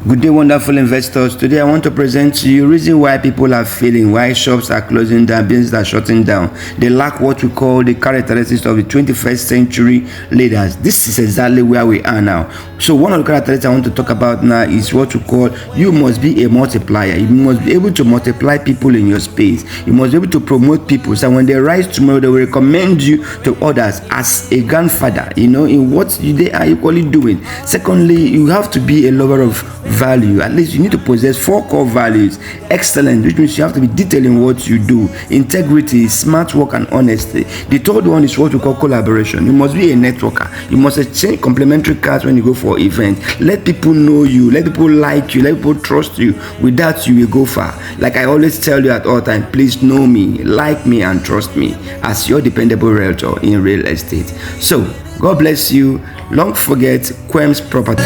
Good day, wonderful investors. Today I want to present to you reason why people are failing, why shops are closing down, businesses are shutting down. They lack what we call the characteristics of the 21st century leaders. This is exactly where we are now. So one of the characteristics I want to talk about now is what we call you must be a multiplier. You must be able to multiply people in your space. You must be able to promote people so when they rise tomorrow, they will recommend you to others as a grandfather, in what they are equally doing. Secondly, you have to be a lover of value. At least you need to possess 4 core values. Excellence, which means you have to be detailed in what you do. Integrity, smart work, and honesty. The third one is what we call collaboration. You must be a networker. You must exchange complimentary cards when you go for events. Let people know you, let people like you, let people trust you. With that, you will go far. Like I always tell you at all times, please know me, like me, and trust me as your dependable realtor in real estate. So God bless you. Don't forget Quems Property.